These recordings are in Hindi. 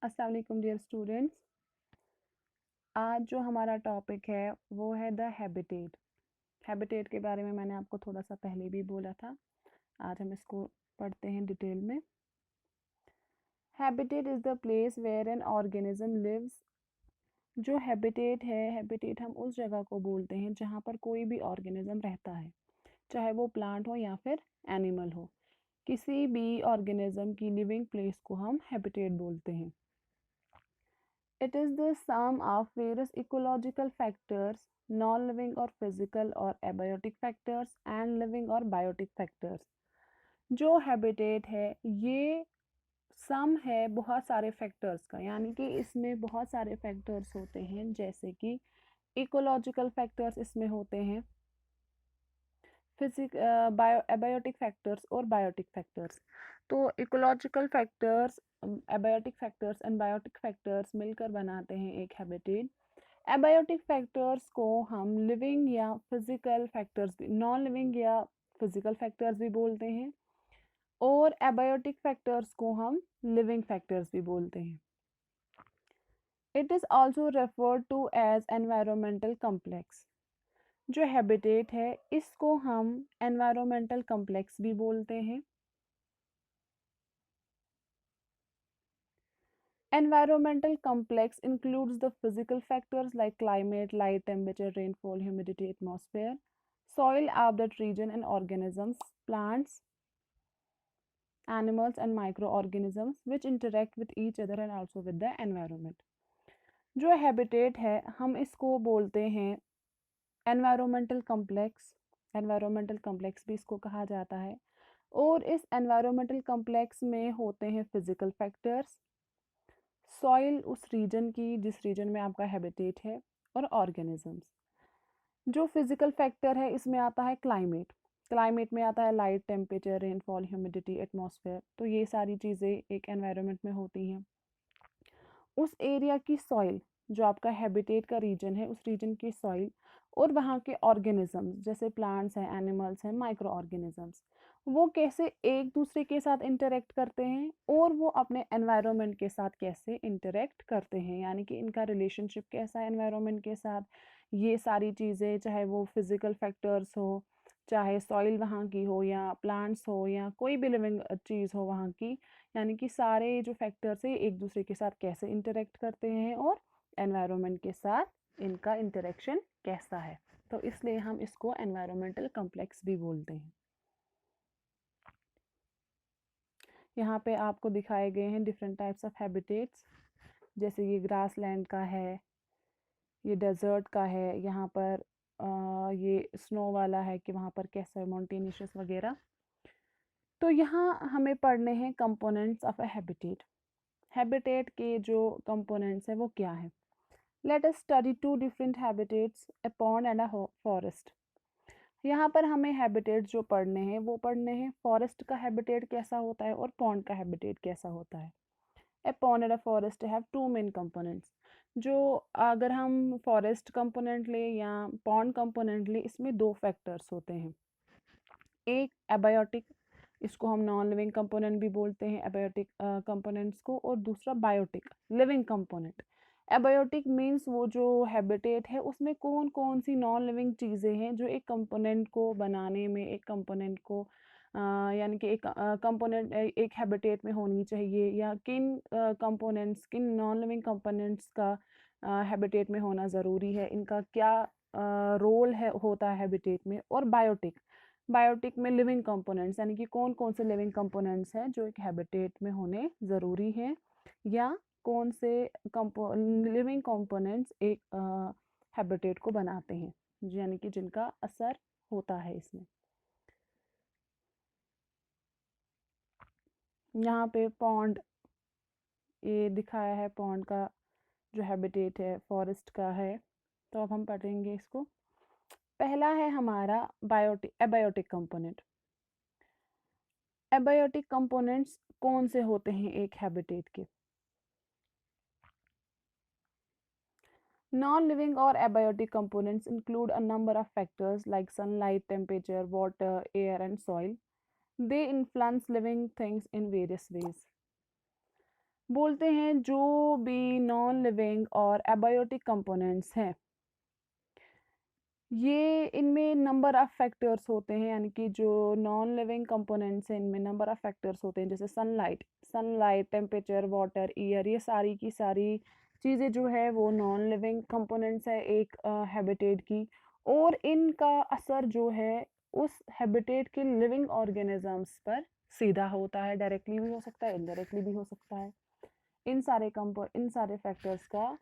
अस्सलाम वालेकुम डियर स्टूडेंट्स। आज जो हमारा टॉपिक है वो है द हैबिटेट। हैबिटेट के बारे में मैंने आपको थोड़ा सा पहले भी बोला था। आज हम इसको पढ़ते हैं डिटेल में। Habitat is the place where an organism lives. जो हैबिटेट है, हैबिटेट हम उस जगह को बोलते हैं जहाँ पर कोई भी ऑर्गेनिज्म रहता है, चाहे वो प्लांट हो या फिर एनिमल हो। किसी भी ऑर्गेनिज्म की लिविंग प्लेस को हम हैबिटेट बोलते हैं। It is the sum of various ecological factors, non-living or physical or abiotic factors and living or biotic factors. जो हैबिटेट है ये सम है बहुत सारे फैक्टर्स का, यानी कि इसमें बहुत सारे फैक्टर्स होते हैं, जैसे कि इकोलॉजिकल फैक्टर्स इसमें होते हैं, फिजिक एबायोटिक फैक्टर्स और बायोटिक फैक्टर्स। तो ecological factors, abiotic factors and biotic factors मिलकर बनाते हैं एक हैबिटेट। एबायोटिक फैक्टर्स को हम लिविंग या फिजिकल फैक्टर्स भी, नॉन लिविंग या फिजिकल फैक्टर्स भी बोलते हैं, और एबायोटिक फैक्टर्स को हम लिविंग फैक्टर्स भी बोलते हैं। It is also referred to as environmental complex. जो हैबिटेट है इसको हम एनवायरमेंटल कम्प्लेक्स भी बोलते हैं। Environmental complex includes the physical factors like climate, light, temperature, rainfall, humidity, atmosphere, soil of that region and organisms, plants, animals and microorganisms which interact with each other and also with the environment. जो habitat है हम इसको बोलते हैं environmental complex। environmental complex भी इसको कहा जाता है, और इस environmental complex में होते हैं physical factors, सॉइल उस रीजन की जिस रीजन में आपका हैबिटेट है, और ऑर्गेनिजम्स। जो फिजिकल फैक्टर है इसमें आता है क्लाइमेट। क्लाइमेट में आता है light, temperature, rainfall, humidity, atmosphere. तो ये सारी चीज़ें एक एनवायरनमेंट में होती हैं। उस एरिया की सॉइल, जो आपका हैबिटेट का रीजन है, उस रीजन की सॉइल और वहाँ के ऑर्गेनिजम्स, जैसे प्लांट्स हैं, एनिमल्स हैं, माइक्रो ऑर्गेनिजम्स, वो कैसे एक दूसरे के साथ इंटरेक्ट करते हैं और वो अपने एनवायरनमेंट के साथ कैसे इंटरेक्ट करते हैं, यानी कि इनका रिलेशनशिप कैसा है एनवायरनमेंट के साथ। ये सारी चीज़ें, चाहे वो फिजिकल फैक्टर्स हो, चाहे सॉइल वहाँ की हो, या प्लांट्स हो, या कोई भी लिविंग चीज़ हो वहाँ की, यानी कि सारे जो फैक्टर्स है एक दूसरे के साथ कैसे इंटरेक्ट करते हैं और एनवायरनमेंट के साथ इनका इंटरेक्शन कैसा है। तो इसलिए हम इसको एनवायरमेंटल कम्प्लेक्स भी बोलते हैं। यहाँ पे आपको दिखाए गए हैं डिफरेंट टाइप्स ऑफ हैबिटेट्स, जैसे ये ग्रास लैंड का है, ये डेजर्ट का है, यहाँ पर ये स्नो वाला है कि वहाँ पर कैसा है, माउंटेनियस वगैरह। तो यहाँ हमें पढ़ने हैं components of a habitat. Habitat के जो कंपोनेंट्स हैं वो क्या है। Let us study two different habitats, a pond and a forest. यहाँ पर हमें हैबिटेट्स जो पढ़ने हैं वो पढ़ने हैं फॉरेस्ट का हैबिटेट कैसा होता है और पॉन्ड का हैबिटेट कैसा होता है। A pond and a forest have two main components. जो अगर हम फॉरेस्ट कंपोनेंट ले या पॉन्ड कंपोनेंट ले, इसमें दो फैक्टर्स होते हैं। एक एबायोटिक, इसको हम नॉन लिविंग कंपोनेंट भी बोलते हैं एबायोटिक कंपोनेंट्स को, और दूसरा biotic, living component. Abiotic means वो जो हैबिटेट है उसमें कौन कौन सी नॉन लिविंग चीज़ें हैं जो एक कंपोनेंट को बनाने में, एक कंपोनेंट को यानी कि एक कंपोनेंट एक हैबिटेट में होनी चाहिए, या किन कंपोनेंट्स, किन नॉन लिविंग कंपोनेंट्स का हैबिटेट में होना ज़रूरी है, इनका क्या रोल है होता है हैबिटेट में। और बायोटिक, बायोटिक में लिविंग कंपोनेंट्स, यानी कि कौन कौन से लिविंग कंपोनेंट्स हैं जो एक हैबिटेट में होने ज़रूरी हैं, या कौन से लिविंग कंपोनेंट्स एक हैबिटेट को बनाते हैं, यानी कि जिनका असर होता है इसमें। यहाँ पे पॉन्ड ये दिखाया है, पॉन्ड का जो हैबिटेट है फॉरेस्ट का है। तो अब हम पढ़ेंगे इसको। पहला है हमारा biotic, abiotic component. Abiotic components कौन से होते हैं एक हैबिटेट के। Non-living or abiotic components include a number of factors like sunlight, temperature, water, air, and soil. They influence living things in various ways. बोलते हैं जो भी नॉन लिविंग और एबायोटिक कंपोनेंट्स हैं, ये इनमें नंबर ऑफ फैक्टर्स होते हैं, यानी कि जो नॉन लिविंग कंपोनेंट्स हैं इनमें नंबर ऑफ फैक्टर्स होते हैं, जैसे सनलाइट, टेम्परेचर, वाटर, एयर, ये सारी की सारी चीज़ें जो है वो नॉन लिविंग कंपोनेंट्स है एक हैबिटेट की, और इनका असर जो है उस हैबिटेट के लिविंग ऑर्गेनिजम्स पर सीधा होता है, डायरेक्टली भी हो सकता है, इनडायरेक्टली भी हो सकता है। इन सारे फैक्टर्स का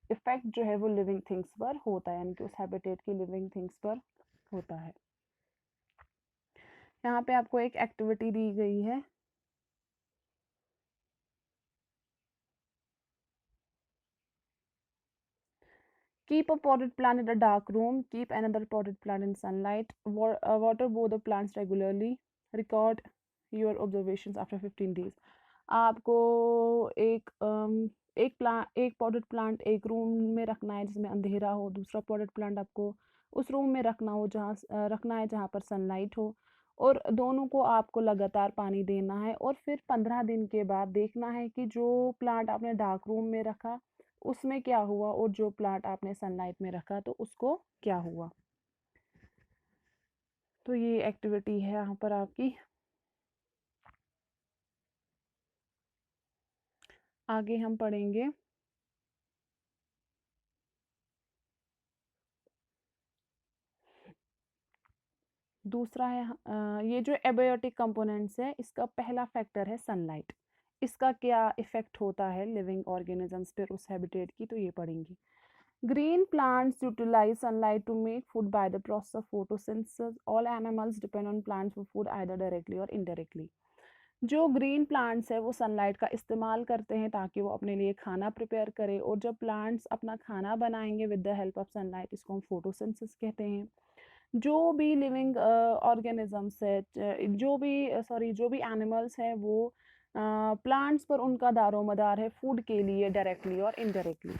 इफेक्ट जो है वो लिविंग थिंग्स पर होता है, यानी कि उस हैबिटेट की लिविंग थिंग्स पर होता है। यहाँ पे आपको एक एक्टिविटी दी गई है। Keep a potted plant in a dark room. Keep another potted plant in sunlight. Water both the plants regularly. Record your observations after 15 days. आपको एक पॉटेड प्लांट एक रूम में रखना है जिसमें अंधेरा हो, दूसरा पॉटेड प्लांट आपको उस रूम में रखना हो जहाँ रखना है जहाँ पर सनलाइट हो, और दोनों को आपको लगातार पानी देना है, और फिर 15 दिन के बाद देखना है कि जो प्लांट आपने डार्क रूम में रखा उसमें क्या हुआ, और जो प्लांट आपने सनलाइट में रखा तो उसको क्या हुआ। तो ये एक्टिविटी है यहाँ पर आपकी। आगे हम पढ़ेंगे दूसरा है ये जो एबायोटिक कंपोनेंट्स है इसका पहला फैक्टर है सनलाइट। इसका क्या इफेक्ट होता है लिविंग ऑर्गेनिजम्स पर उस हैबिटेट की, तो ये पढ़ेंगे। Green plants utilize sunlight to make food by the process of photosynthesis. All animals depend on plants for food either directly or indirectly. जो ग्रीन प्लांट्स है वो सनलाइट का इस्तेमाल करते हैं ताकि वो अपने लिए खाना प्रिपेयर करें, और जब प्लांट्स अपना खाना बनाएंगे with the help of sunlight, इसको हम फोटोसिंथेसिस कहते हैं। जो भी लिविंग ऑर्गेनिजम्स है, जो भी एनिमल्स हैं वो प्लांट्स पर उनका दारोमदार है फूड के लिए, डायरेक्टली और इनडायरेक्टली।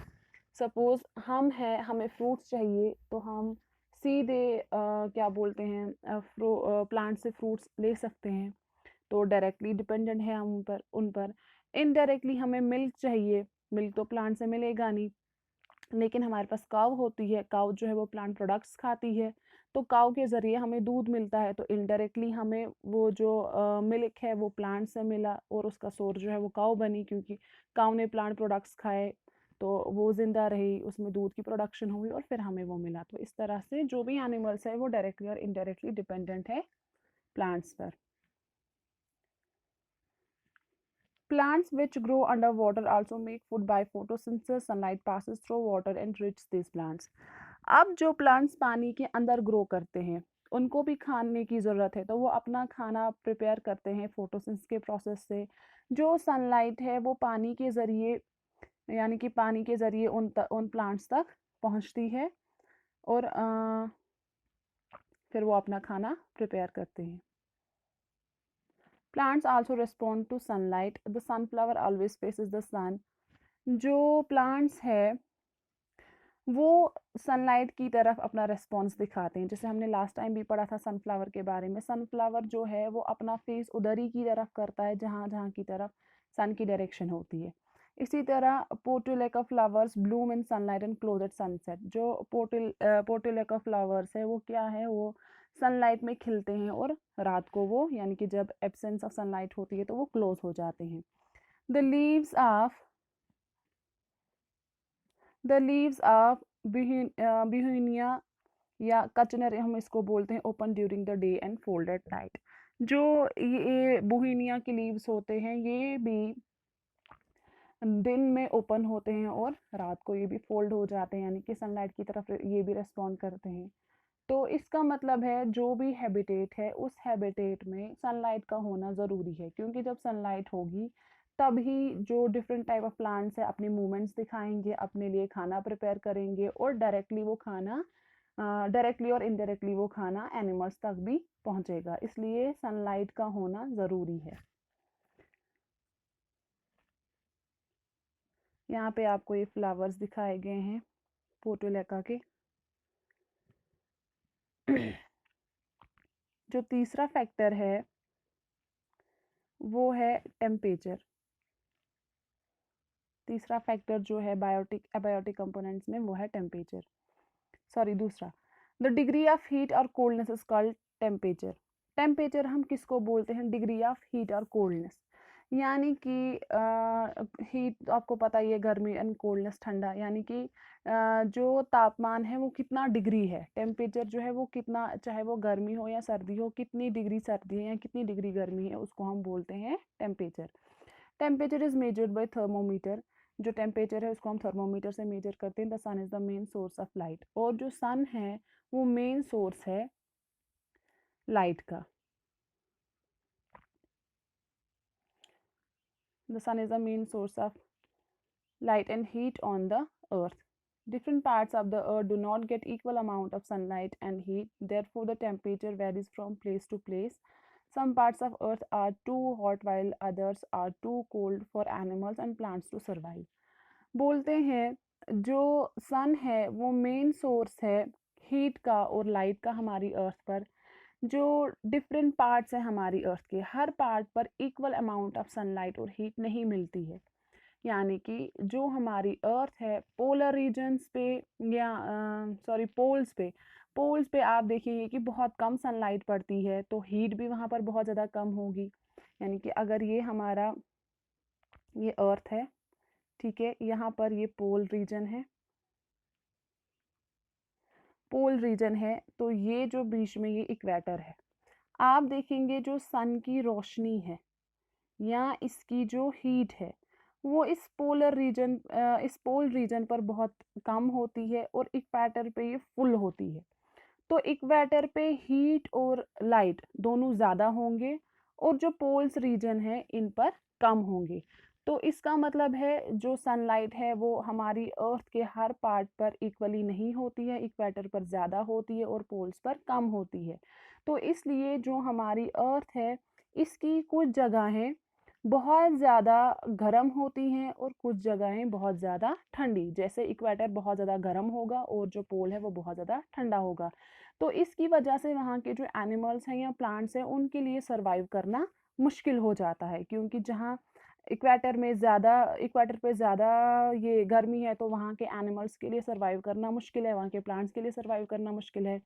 सपोज हम हैं, हमें फ्रूट्स चाहिए तो हम सीधे क्या बोलते हैं प्लांट से फ्रूट्स ले सकते हैं, तो डायरेक्टली डिपेंडेंट है हम उन पर। इनडायरेक्टली हमें मिल्क चाहिए, मिल्क तो प्लांट से मिलेगा नहीं, लेकिन हमारे पास काव होती है, काव जो है वो प्लांट प्रोडक्ट्स खाती है, तो काव के ज़रिए हमें दूध मिलता है, तो इनडायरेक्टली हमें वो जो मिल्क है वो प्लांट से मिला, और उसका सोर्स जो है वो काव बनी, क्योंकि काव ने प्लांट प्रोडक्ट्स खाए तो वो ज़िंदा रही, उसमें दूध की प्रोडक्शन हुई और फिर हमें वो मिला। तो इस तरह से जो भी एनिमल्स है वो डायरेक्टली और इनडायरेक्टली डिपेंडेंट है प्लांट्स पर। Plants which grow underwater also make food by photosynthesis. Sunlight passes through water and enriches these plants. अब जो प्लांट्स पानी के अंदर ग्रो करते हैं उनको भी खाने की ज़रूरत है, तो वो अपना खाना प्रिपेयर करते हैं फोटोसिंथेसिस के प्रोसेस से। जो सनलाइट है वो पानी के ज़रिए, यानी कि पानी के ज़रिए उन प्लांट्स तक पहुंचती है, और फिर वो अपना खाना प्रिपेयर करते हैं। Plants also respond to sunlight. The sunflower always faces the sun. जो प्लांट्स है वो सनलाइट की तरफ अपना रिस्पॉन्स दिखाते हैं, जैसे हमने लास्ट टाइम भी पढ़ा था सनफ्लावर के बारे में। सनफ्लावर जो है वो अपना फेस उधर ही की तरफ करता है जहाँ जहाँ की तरफ सन की डायरेक्शन होती है। इसी तरह portulaca flowers bloom in sunlight and close at sunset. जो पोर्टुलेका फ्लावर्स है वो क्या है, वो सनलाइट में खिलते हैं और रात को वो, यानी कि जब एब्सेंस ऑफ सनलाइट होती है तो वो क्लोज हो जाते हैं। The leaves of the leaves of bauhinia या कचनर हम इसको बोलते हैं, open during the day and fold at night. जो ये बुहिनिया के लीव्स होते हैं ये भी दिन में ओपन होते हैं और रात को ये भी फोल्ड हो जाते हैं, यानी कि सनलाइट की तरफ ये भी रेस्पॉन्ड करते हैं। तो इसका मतलब है जो भी हैबिटेट है उस हैबिटेट में सनलाइट का होना ज़रूरी है, क्योंकि जब सनलाइट होगी तभी जो डिफरेंट टाइप ऑफ प्लांट्स है अपने मूवमेंट्स दिखाएंगे, अपने लिए खाना प्रिपेयर करेंगे, और डायरेक्टली और इनडायरेक्टली वो खाना एनिमल्स तक भी पहुंचेगा, इसलिए सनलाइट का होना ज़रूरी है। यहाँ पे आपको ये फ्लावर्स दिखाए गए हैं पोर्टुलेका के। जो तीसरा फैक्टर है वो है टेम्परेचर। तीसरा फैक्टर जो है बायोटिक एबायोटिक कंपोनेंट्स में वो है टेम्परेचर। सॉरी, दूसरा, द डिग्री ऑफ हीट और coldness is called temperature. Temperature हम किसको बोलते हैं? डिग्री ऑफ हीट और कोल्डनेस, यानी कि हीट आपको पता ही है, गर्मी, एंड कोल्डनेस ठंडा, यानी कि जो तापमान है वो कितना डिग्री है। टेम्परेचर जो है वो कितना, चाहे वो गर्मी हो या सर्दी हो, कितनी डिग्री सर्दी है या कितनी डिग्री गर्मी है, उसको हम बोलते हैं temperature. Temperature is measured by thermometer. जो टेम्परेचर है उसको हम थर्मोमीटर से मेजर करते हैं। The sun is the main source of light, और जो सन है वो मेन सोर्स है लाइट का। The sun is the main source of light and heat on the earth. Different parts of the earth do not get equal amount of sunlight and heat, therefore the temperature varies from place to place. Some parts of earth are too hot while others are too cold for animals and plants to survive. बोलते हैं जो सन है वो मेन सोर्स है हीट का और लाइट का हमारी अर्थ पर। जो डिफरेंट पार्ट्स हैं हमारी अर्थ के, हर पार्ट पर इक्वल अमाउंट ऑफ सनलाइट और हीट नहीं मिलती है। यानी कि जो हमारी अर्थ है पोलर रीजन्स पे या सॉरी पोल्स पे आप देखेंगे कि बहुत कम सनलाइट पड़ती है, तो हीट भी वहाँ पर बहुत ज़्यादा कम होगी। यानी कि अगर ये हमारा ये अर्थ है, ठीक है, यहाँ पर ये पोल रीजन है, तो ये जो बीच में ये इक्वेटर है। आप देखेंगे जो सन की रोशनी है या इसकी जो हीट है वो इस पोल रीजन पर बहुत कम होती है और इक्वेटर पे ये फुल होती है। तो इक्वेटर पे हीट और लाइट दोनों ज़्यादा होंगे और जो पोल्स रीजन है इन पर कम होंगे। तो इसका मतलब है जो सनलाइट है वो हमारी अर्थ के हर पार्ट पर इक्वली नहीं होती है, इक्वेटर पर ज़्यादा होती है और पोल्स पर कम होती है। तो इसलिए जो हमारी अर्थ है इसकी कुछ जगहें बहुत ज़्यादा गर्म होती हैं और कुछ जगहें बहुत ज़्यादा ठंडी, जैसे इक्वेटर बहुत ज़्यादा गर्म होगा और जो पोल है वो बहुत ज़्यादा ठंडा होगा। तो इसकी वजह से वहाँ के जो एनिमल्स हैं या प्लांट्स हैं उनके लिए सर्वाइव करना मुश्किल हो जाता है, क्योंकि जहाँ इक्वेटर पे ज़्यादा ये गर्मी है तो वहाँ के एनिमल्स के लिए सर्वाइव करना मुश्किल है, वहाँ के प्लांट्स के लिए सर्वाइव करना मुश्किल है।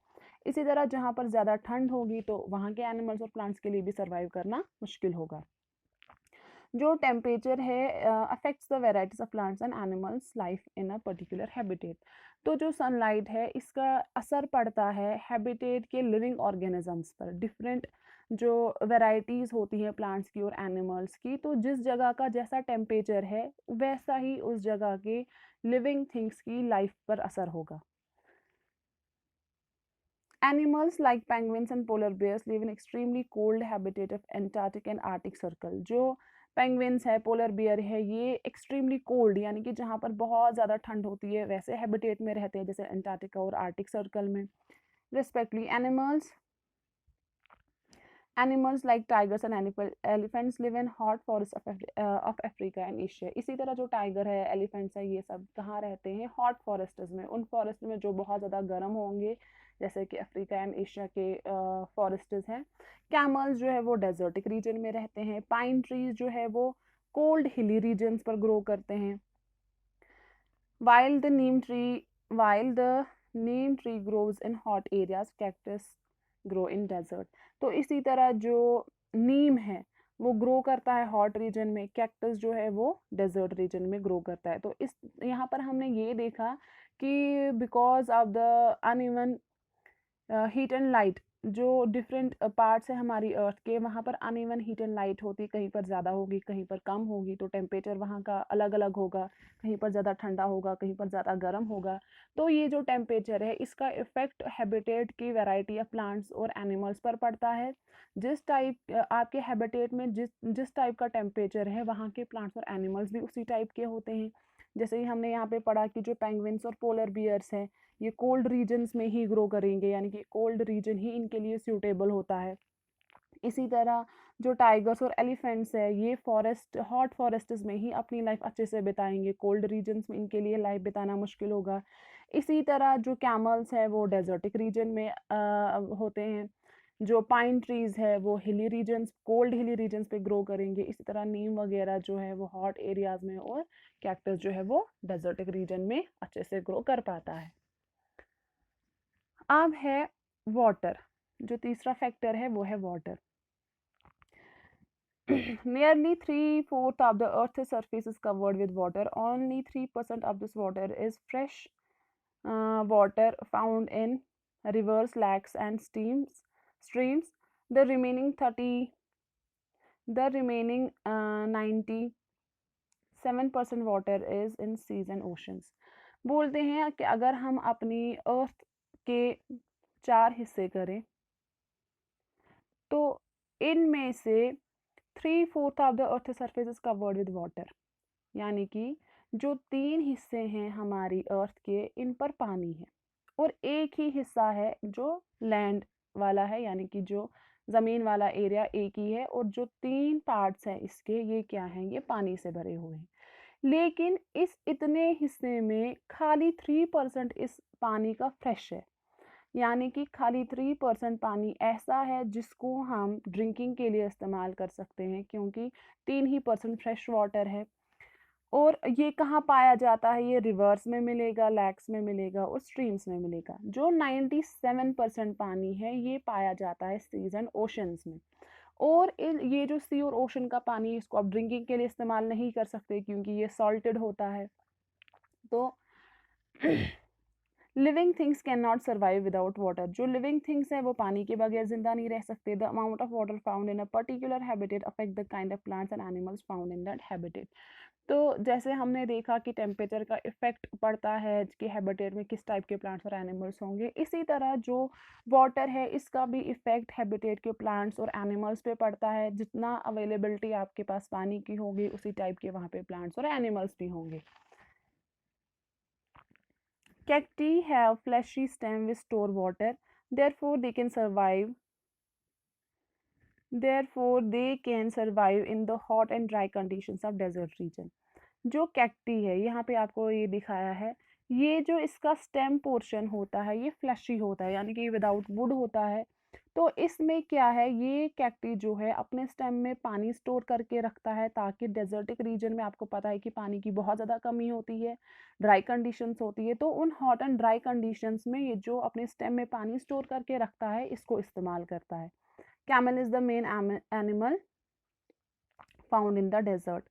इसी तरह जहाँ पर ज़्यादा ठंड होगी तो वहाँ के एनिमल्स और प्लांट्स के लिए भी सर्वाइव करना मुश्किल होगा। जो टेम्परेचर है affects the varieties of plants and animals life in a particular habitat. तो जो सनलाइट है इसका असर पड़ता है हैबिटेट के लिविंग ऑर्गेनिजम्स पर। डिफरेंट जो वेराइटीज़ होती हैं प्लांट्स की और एनिमल्स की, तो जिस जगह का जैसा टेम्परेचर है वैसा ही उस जगह के लिविंग थिंग्स की लाइफ पर असर होगा। Animals like penguins and polar bears live in extremely cold habitat of Antarctic and Arctic Circle. जो पेंगुइन्स है, पोलर बियर है, ये एक्सट्रीमली कोल्ड यानी कि जहाँ पर बहुत ज़्यादा ठंड होती है वैसे हैबिटेट में रहते हैं, जैसे अंटार्कटिका और आर्टिक सर्कल में respectively. Animals like tigers and elephants live in hot forests of Africa and Asia. इसी तरह जो टाइगर है, एलिफेंट्स है, ये सब कहाँ रहते हैं? हॉट फॉरेस्ट्स में, उन फॉरेस्ट में जो बहुत ज़्यादा गर्म होंगे, जैसे कि अफ्रीका एंड एशिया के फॉरेस्ट्स हैं। कैमल्स जो है वो डेजर्टिक रीजन में रहते हैं। पाइन ट्रीज जो है वो कोल्ड हिली रीजन्स पर ग्रो करते हैं। While the neem tree grows in hot areas, cactus grow in desert. तो इसी तरह जो नीम है वो ग्रो करता है हॉट रीजन में, कैक्टस जो है वो डेजर्ट रीजन में ग्रो करता है। तो इस यहाँ पर हमने ये देखा कि because of the uneven heat and light, जो डिफरेंट पार्ट्स है हमारी अर्थ के, वहाँ पर अनइवन हीट एंड लाइट होती, कहीं पर ज़्यादा होगी कहीं पर कम होगी, तो टेम्परेचर वहाँ का अलग अलग होगा, कहीं पर ज़्यादा ठंडा होगा कहीं पर ज़्यादा गर्म होगा। तो ये जो टेम्परेचर है इसका इफेक्ट हैबिटेट की वैरायटी ऑफ प्लांट्स और एनिमल्स पर पड़ता है। जिस टाइप आपके हैबिटेट में जिस टाइप का टेम्परेचर है वहाँ के प्लांट्स और एनिमल्स भी उसी टाइप के होते हैं। जैसे ही हमने यहाँ पे पढ़ा कि जो पेंगुइन्स और पोलर बियर्स हैं ये कोल्ड रीजन्स में ही ग्रो करेंगे, यानी कि कोल्ड रीजन ही इनके लिए सूटेबल होता है। इसी तरह जो टाइगर्स और एलिफेंट्स है ये हॉट फॉरेस्ट्स में ही अपनी लाइफ अच्छे से बिताएंगे, कोल्ड रीजन्स में इनके लिए लाइफ बिताना मुश्किल होगा। इसी तरह जो कैमल्स है वो डेजर्टिक रीजन में होते हैं। जो पाइन ट्रीज़ है वो hilly regions, cold hilly regions पे ग्रो करेंगे। इसी तरह नीम वगैरह जो है वो हॉट एरियाज़ में, और कैक्टस जो है वो डेजर्टिक रीजन में अच्छे से ग्रो कर पाता है। अब है वाटर, जो तीसरा फैक्टर है वो है water. Nearly 3/4 of the Earth's surface is covered with water. Only 3% of this water is fresh water found in rivers, lakes, and streams. The remaining 97% water is in seas and oceans. बोलते हैं कि अगर हम अपनी अर्थ के 4 हिस्से करें तो इनमें से 3/4 of the earth surface is covered with water, यानी कि जो 3 हिस्से हैं हमारी अर्थ के, इन पर पानी है, और एक ही हिस्सा है जो लैंड वाला है, यानी कि जो ज़मीन वाला एरिया एक ही है, और जो 3 पार्ट्स हैं इसके, ये क्या हैं, ये पानी से भरे हुए हैं। लेकिन इस इतने हिस्से में खाली 3% इस पानी का फ्रेश है, यानी कि खाली 3% पानी ऐसा है जिसको हम ड्रिंकिंग के लिए इस्तेमाल कर सकते हैं, क्योंकि 3% फ्रेश वाटर है। और ये कहाँ पाया जाता है, ये रिवर्स में मिलेगा, लैक्स में मिलेगा, और स्ट्रीम्स में मिलेगा। जो 97% पानी है ये पाया जाता है सीज एंड ओशंस में। और ये जो सी और ओशन का पानी, इसको आप ड्रिंकिंग के लिए इस्तेमाल नहीं कर सकते क्योंकि ये सॉल्टेड होता है। तो living things can not survive without water. जो लिविंग थिंग्स हैं वो पानी के बगैर जिंदा नहीं रह सकते। The amount of water found in a particular habitat affect the kind of plants and animals found in that habitat. तो जैसे हमने देखा कि टेम्परेचर का इफेक्ट पड़ता है कि हैबिटेट में किस टाइप के प्लांट्स और एनिमल्स होंगे, इसी तरह जो वाटर है इसका भी इफेक्ट हैबिटेट के प्लांट्स और एनिमल्स पे पड़ता है। जितना अवेलेबिलिटी आपके पास पानी की होगी उसी टाइप के वहाँ पे प्लांट्स और एनिमल्स भी होंगे। Cacti have fleshy stem which store water, therefore they can survive in the hot and dry conditions of desert region. जो कैक्टी है, यहाँ पे आपको ये दिखाया है, ये जो इसका स्टेम पोर्शन होता है ये फ्लैशी होता है, यानी कि विदाउट वुड होता है। तो इसमें क्या है, ये कैक्टी जो है अपने स्टेम में पानी स्टोर करके रखता है, ताकि डेजर्टिक रीजन में आपको पता है कि पानी की बहुत ज़्यादा कमी होती है, ड्राई कंडीशंस होती है। तो उन हॉट एंड ड्राई कंडीशंस में ये जो अपने स्टेम में पानी स्टोर करके रखता है इसको इस्तेमाल करता है। Camel is the main animal found in the desert.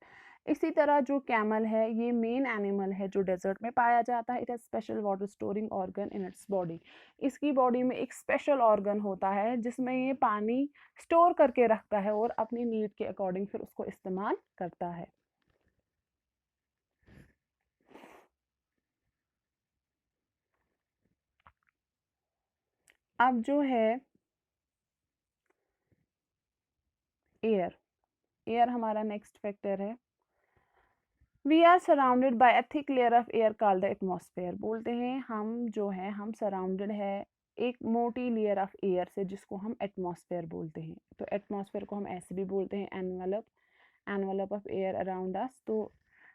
इसी तरह जो कैमल है ये मेन एनिमल है जो डेजर्ट में पाया जाता है। It has special water storing organ in its body. इसकी बॉडी में एक स्पेशल ऑर्गन होता है जिसमें ये पानी स्टोर करके रखता है और अपनी नीड के अकॉर्डिंग फिर उसको इस्तेमाल करता है। अब जो है एयर, एयर हमारा नेक्स्ट फैक्टर है। We are surrounded by a thick layer of air called the atmosphere. बोलते हैं हम जो है हम सराउंडेड है एक मोटी लेयर ऑफ एयर से जिसको हम एटमॉस्फेयर बोलते हैं। तो एटमॉस्फेयर को हम ऐसे भी बोलते हैं envelope of air around us. तो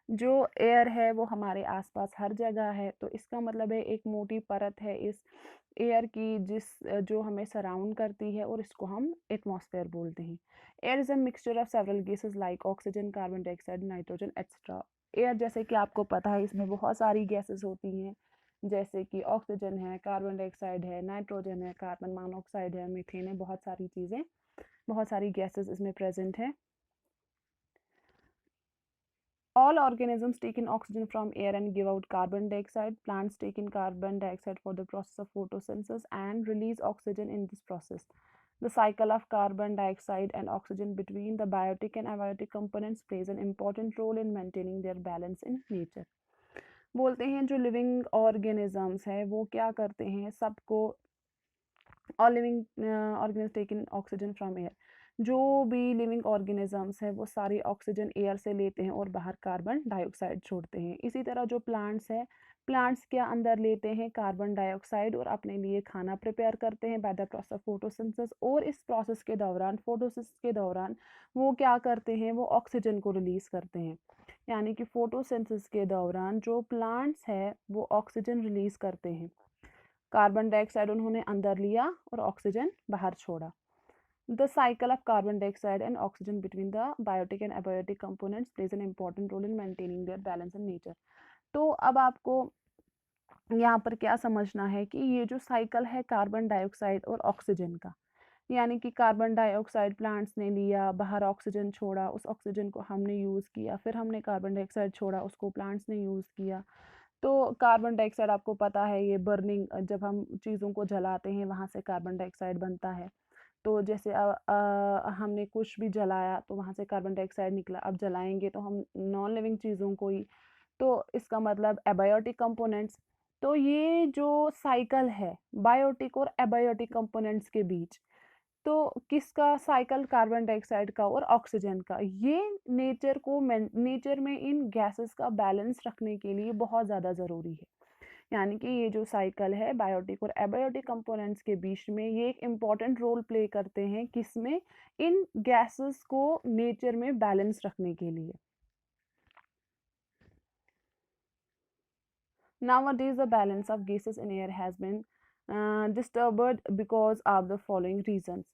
जो एयर है वो हमारे आसपास हर जगह है, तो इसका मतलब है एक मोटी परत है इस एयर की जो हमें सराउंड करती है, और इसको हम एटमॉस्फेयर बोलते हैं। Air is a mixture of several gases like oxygen, carbon dioxide, nitrogen etcetera. Air जैसे कि आपको पता है इसमें बहुत सारी गैसेस होती हैं, जैसे कि ऑक्सीजन है, कार्बन डाइऑक्साइड है, नाइट्रोजन है, कार्बन मोनोऑक्साइड है, मीथेन है, बहुत सारी चीज़ें, बहुत सारी गैसेस इसमें प्रेजेंट है। All organisms take in oxygen from air and give out carbon dioxide. Plants take in carbon dioxide for the process of photosynthesis and release oxygen in this process. The cycle of carbon dioxide and oxygen between the biotic and abiotic components plays an important role in maintaining their balance in nature. बोलते हैं जो लिविंग ऑर्गेनिजम्स है वो क्या करते हैं, सबको all living organism take in oxygen from air. जो भी लिविंग ऑर्गेनिजम्स है वो सारी ऑक्सीजन एयर से लेते हैं और बाहर कार्बन डाइऑक्साइड छोड़ते हैं। इसी तरह जो प्लांट्स है, प्लांट्स क्या अंदर लेते हैं कार्बन डाइऑक्साइड और अपने लिए खाना प्रिपेयर करते हैं bye the process of photosynthesis. और इस प्रोसेस के दौरान, फोटोसिंथेसिस के दौरान वो क्या करते हैं, वो ऑक्सीजन को रिलीज करते हैं। यानी कि फोटोसिंथेसिस के दौरान जो प्लांट्स है वो ऑक्सीजन रिलीज करते हैं, कार्बन डाइऑक्साइड उन्होंने अंदर लिया और ऑक्सीजन बाहर छोड़ा। The cycle of carbon dioxide and oxygen between the biotic and abiotic components plays an important role in maintaining their balance in nature. तो अब आपको यहाँ पर क्या समझना है कि ये जो साइकिल है कार्बन डाइऑक्साइड और ऑक्सीजन का, यानी कि कार्बन डाइऑक्साइड प्लांट्स ने लिया, बाहर ऑक्सीजन छोड़ा, उस ऑक्सीजन को हमने यूज़ किया, फिर हमने कार्बन डाइऑक्साइड छोड़ा, उसको प्लांट्स ने यूज़ किया। तो कार्बन डाइऑक्साइड आपको पता है ये बर्निंग, जब हम चीज़ों को जलाते हैं वहाँ से कार्बन डाइऑक्साइड बनता है। तो जैसे हमने कुछ भी जलाया तो वहाँ से कार्बन डाइऑक्साइड निकला, अब जलाएंगे तो हम नॉन लिविंग चीज़ों को ही, तो इसका मतलब एबायोटिक कंपोनेंट्स। तो ये जो साइकिल है बायोटिक और एबायोटिक कंपोनेंट्स के बीच, तो किसका साइकिल, कार्बन डाइऑक्साइड का और ऑक्सीजन का, ये नेचर में इन गैसेस का बैलेंस रखने के लिए बहुत ज़्यादा ज़रूरी है। यानी कि ये जो साइकिल है बायोटिक और एबायोटिक कंपोनेंट्स के बीच में, ये एक इम्पॉर्टेंट रोल प्ले करते हैं किसमें, इन गैसेस को नेचर में बैलेंस रखने के लिए। Nowadays, the balance of gases in air has been disturbed because of the following reasons.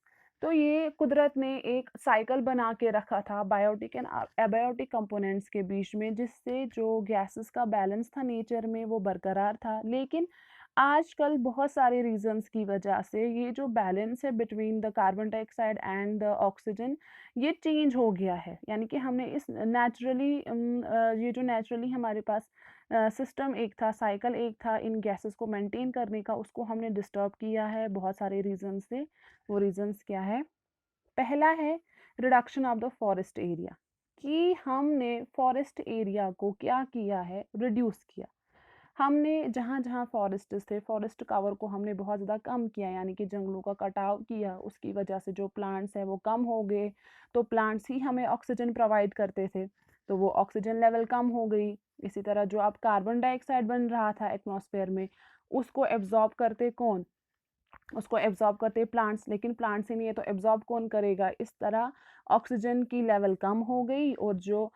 तो ये कुदरत ने एक साइकिल बना के रखा था बायोटिक एंड एबायोटिक कंपोनेंट्स के बीच में, जिससे जो गैसेस का बैलेंस था नेचर में वो बरकरार था। लेकिन आजकल बहुत सारे रीजंस की वजह से ये जो बैलेंस है between the carbon dioxide and the oxygen, ये चेंज हो गया है। यानी कि हमने इस नेचुरली ये जो नेचुरली हमारे पास सिस्टम एक था, साइकिल एक था इन गैसेस को मेंटेन करने का, उसको हमने डिस्टर्ब किया है बहुत सारे रीजंस से। वो रीजंस क्या है? पहला है reduction of the forest area, कि हमने फॉरेस्ट एरिया को क्या किया है, रिड्यूस किया। हमने जहाँ जहाँ फॉरेस्ट थे, फॉरेस्ट कवर को हमने बहुत ज़्यादा कम किया, यानी कि जंगलों का कटाव किया। उसकी वजह से जो प्लांट्स हैं वो कम हो गए, तो प्लांट्स ही हमें ऑक्सीजन प्रोवाइड करते थे, तो वो ऑक्सीजन लेवल कम हो गई। इसी तरह जो अब कार्बन डाइऑक्साइड बन रहा था एटमॉस्फेयर में, उसको एब्जॉर्ब करते कौन? उसको एब्जॉर्ब करते प्लांट्स, लेकिन प्लांट्स ही नहीं है तो एब्जॉर्ब कौन करेगा? इस तरह ऑक्सीजन की लेवल कम हो गई और जो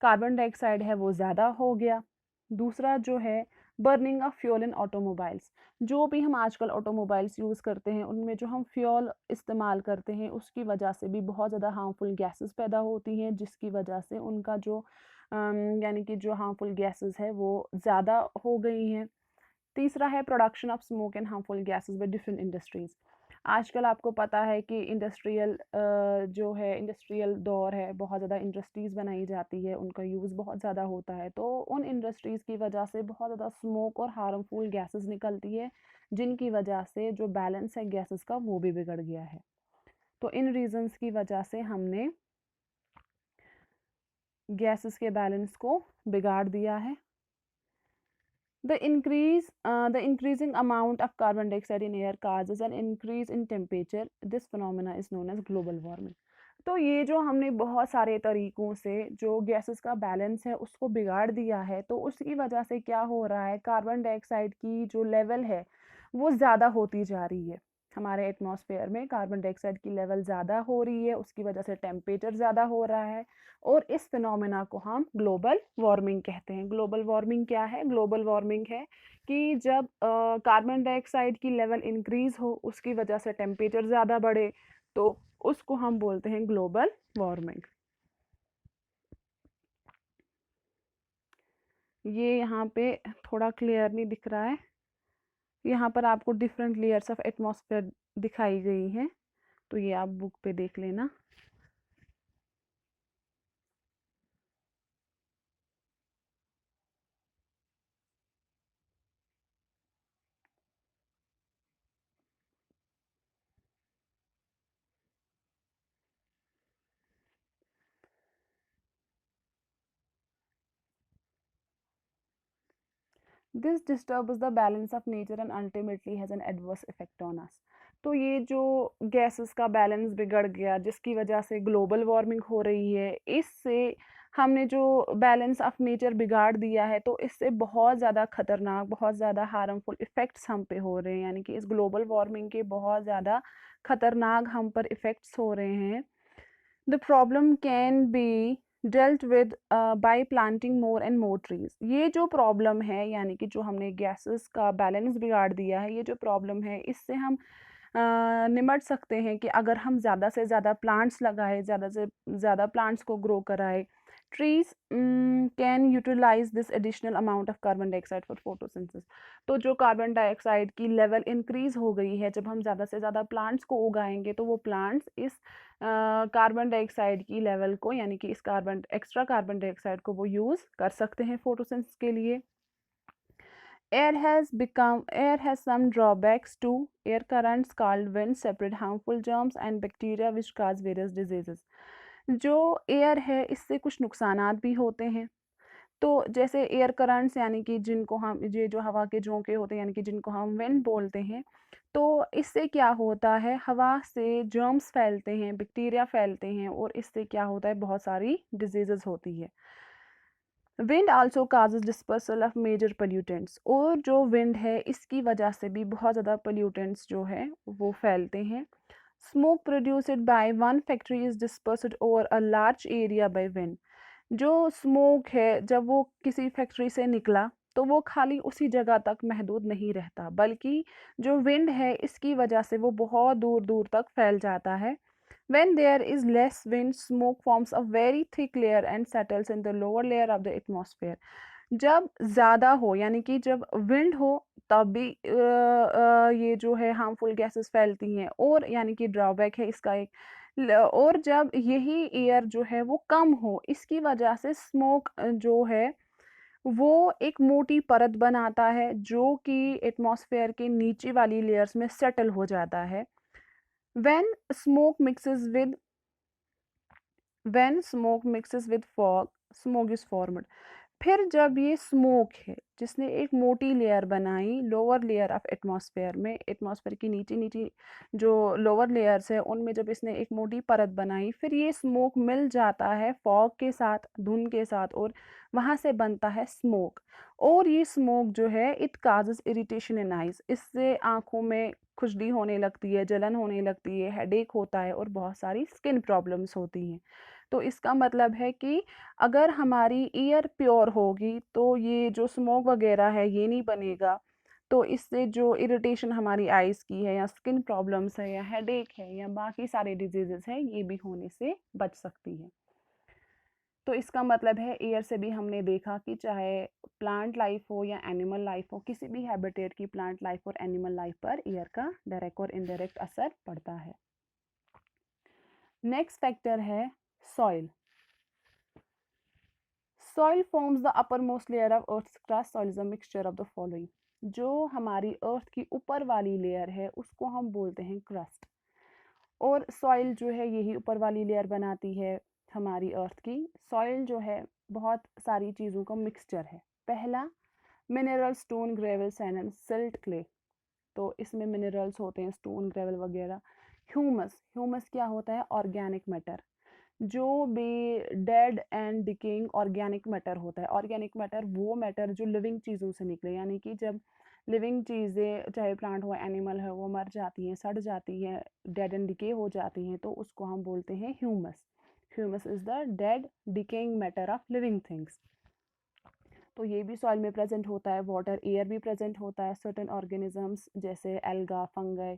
कार्बन डाइऑक्साइड है वो ज़्यादा हो गया। दूसरा जो है burning of fuel in automobiles. जो भी हम आजकल ऑटोमोबाइल्स यूज़ करते हैं उनमें जो हम फ्यूल इस्तेमाल करते हैं उसकी वजह से भी बहुत ज़्यादा हार्मफुल गैसेस पैदा होती हैं, जिसकी वजह से उनका जो यानी कि जो हार्मफुल गैसेस है वो ज़्यादा हो गई हैं। तीसरा है production of smoke and harmful gases by different industries. आजकल आपको पता है कि जो है इंडस्ट्रियल दौर है, बहुत ज़्यादा इंडस्ट्रीज़ बनाई जाती है, उनका यूज़ बहुत ज़्यादा होता है, तो उन इंडस्ट्रीज़ की वजह से बहुत ज़्यादा स्मोक और हार्मफुल गैसेस निकलती है, जिनकी वजह से जो बैलेंस है गैसेस का वो भी बिगड़ गया है। तो इन रीजंस की वजह से हमने गैसेस के बैलेंस को बिगाड़ दिया है। The increasing amount of carbon dioxide in air causes an increase in temperature. This phenomena is known as global warming. तो ये जो हमने बहुत सारे तरीकों से जो गैसेस का बैलेंस है उसको बिगाड़ दिया है, तो उसकी वजह से क्या हो रहा है, कार्बन डाइऑक्साइड की जो लेवल है वो ज़्यादा होती जा रही है। हमारे एटमॉस्फेयर में कार्बन डाइऑक्साइड की लेवल ज़्यादा हो रही है, उसकी वजह से टेम्परेचर ज़्यादा हो रहा है, और इस फिनोमेना को हम ग्लोबल वार्मिंग कहते हैं। ग्लोबल वार्मिंग क्या है? ग्लोबल वार्मिंग है कि जब कार्बन डाइऑक्साइड की लेवल इंक्रीज हो, उसकी वजह से टेम्परेचर ज़्यादा बढ़े, तो उसको हम बोलते हैं ग्लोबल वार्मिंग। ये यहाँ पे थोड़ा क्लियर नहीं दिख रहा है, यहाँ पर आपको डिफरेंट लेयर्स ऑफ एटमॉस्फेयर दिखाई गई हैं, तो ये आप बुक पे देख लेना। This disturbs the balance of nature and ultimately has an adverse effect on us. तो ये जो गैसेस का बैलेंस बिगड़ गया, जिसकी वजह से ग्लोबल वार्मिंग हो रही है, इससे हमने जो बैलेंस ऑफ नेचर बिगाड़ दिया है, तो इससे बहुत ज़्यादा खतरनाक, बहुत ज़्यादा हार्मफुल इफ़ेक्ट्स हम पे हो रहे हैं। यानी कि इस ग्लोबल वार्मिंग के बहुत ज़्यादा खतरनाक हम पर इफ़ेक्ट्स हो रहे हैं। The problem can be dealt with by planting more and more trees. ये जो प्रॉब्लम है, यानी कि जो हमने गैसेस का बैलेंस बिगाड़ दिया है, ये जो प्रॉब्लम है, इससे हम निमट सकते हैं कि अगर हम ज़्यादा से ज़्यादा प्लांट्स लगाएं, ज़्यादा से ज़्यादा प्लांट्स को ग्रो कराएं। Trees can utilise this additional amount of carbon dioxide for photosynthesis. तो जो कार्बन डाइऑक्साइड की लेवल इंक्रीज हो गई है, जब हम ज़्यादा से ज़्यादा प्लांट्स को उगाएंगे तो वो प्लांट्स इस कार्बन डाइऑक्साइड की लेवल को, यानी कि इस एक्स्ट्रा कार्बन डाइऑक्साइड को वो यूज़ कर सकते हैं फोटोसिंथेसिस के लिए। Air has some drawbacks too. Air currents called winds separate harmful germs and bacteria which cause various diseases. जो एयर है इससे कुछ नुकसानात भी होते हैं। तो जैसे एयर करंट्स, यानी कि जिनको हम, ये जो हवा के झोंके होते हैं, यानी कि जिनको हम विंड बोलते हैं, तो इससे क्या होता है, हवा से जर्म्स फैलते हैं, बैक्टीरिया फैलते हैं, और इससे क्या होता है, बहुत सारी डिजीजेस होती है। Wind also causes dispersal of major pollutants, और जो विंड है इसकी वजह से भी बहुत ज़्यादा पोल्यूटेंट्स जो है वो फैलते हैं। Smoke produced by one factory is dispersed over a large area by wind. जो स्मोक है जब वो किसी फैक्ट्री से निकला तो वो खाली उसी जगह तक महदूद नहीं रहता, बल्कि जो विंड है इसकी वजह से वो बहुत दूर दूर तक फैल जाता है। When there is less wind, smoke forms a very thick layer and settles in the lower layer of the atmosphere. जब ज़्यादा हो, यानी कि जब विंड हो तब भी ये जो है हार्मफुल गैसेस फैलती हैं, और यानी कि ड्रॉबैक है इसका एक। और जब यही एयर जो है वो कम हो, इसकी वजह से स्मोक जो है वो एक मोटी परत बनाता है जो कि एटमॉस्फेयर के नीचे वाली लेयर्स में सेटल हो जाता है। When smoke mixes with when smoke mixes with fog, smoke is formed. फिर जब ये स्मोक है जिसने एक मोटी लेयर बनाई लोअर लेयर ऑफ एटमॉस्फेयर में, एटमॉस्फेयर की नीचे नीचे जो लोअर लेयर्स है उनमें जब इसने एक मोटी परत बनाई, फिर ये स्मोक मिल जाता है फॉग के साथ, धुंध के साथ, और वहाँ से बनता है स्मोक। और ये स्मोक जो है it causes irritation in eyes, इससे आँखों में खुजली होने लगती है, जलन होने लगती है, हेडेक होता है, और बहुत सारी स्किन प्रॉब्लम्स होती हैं। तो इसका मतलब है कि अगर हमारी ईयर प्योर होगी तो ये जो स्मोक वगैरह है ये नहीं बनेगा। तो इससे जो इरिटेशन हमारी आइज़ की है, या स्किन प्रॉब्लम्स है, या हेडेक है, या बाकी सारे डिजीजेस हैं, ये भी होने से बच सकती है। तो इसका मतलब है एयर से भी हमने देखा कि चाहे प्लांट लाइफ हो या एनिमल लाइफ हो, किसी भी हैबिटेट की प्लांट लाइफ और एनिमल लाइफ पर एयर का डायरेक्ट और इनडायरेक्ट असर पड़ता है। नेक्स्ट फैक्टर है soil. Soil forms the uppermost layer of Earth's crust. Soil is a mixture of the following. जो हमारी अर्थ की ऊपर वाली लेयर है उसको हम बोलते हैं क्रस्ट, और सॉइल जो है यही ऊपर वाली लेयर बनाती है हमारी अर्थ की। सॉइल जो है बहुत सारी चीज़ों का मिक्सचर है। पहला, mineral, stone, gravel, sand and silt clay. तो इसमें मिनरल्स होते हैं, स्टोन, ग्रेवल वगैरह। ह्यूमस, ह्यूमस क्या होता है, ऑर्गेनिक मैटर, जो भी dead and decaying organic matter होता है। ऑर्गेनिक मैटर वो मैटर जो लिविंग चीज़ों से निकले, यानी कि जब लिविंग चीज़ें चाहे प्लांट हो एनिमल है वो मर जाती हैं, सड़ जाती हैं, डेड एंड डिके हो जाती हैं, तो उसको हम बोलते हैं humus. Humus is the dead decaying matter of living things. तो ये भी सॉइल में प्रेजेंट होता है। वाटर, एयर भी प्रेजेंट होता है। सर्टेन ऑर्गेनिजम्स जैसे एल्गा, फंगई,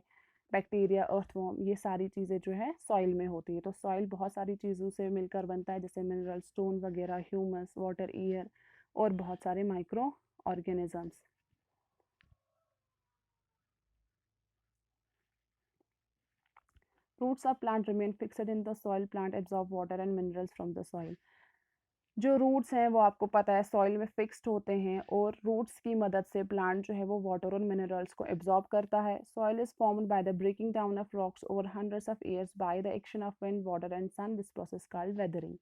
बैक्टीरिया, अर्थवॉर्म, ये सारी चीज़ें जो है सॉइल में होती है। तो सॉइल बहुत सारी चीज़ों से मिलकर बनता है, जैसे मिनरल, स्टोन वगैरह, ह्यूमस, वाटर, एयर, और बहुत सारे micro organisms. Roots of plant remain fixed in the soil. Plant absorb water and minerals from the soil. जो रूट्स हैं वो आपको पता है सॉइल में फिक्स्ड होते हैं, और रूट्स की मदद से प्लांट जो है वो वाटर और मिनरल्स को एब्जॉर्ब करता है। Soil is formed by the breaking down of rocks over hundreds of years by the action of wind, water and sun. This process called weathering.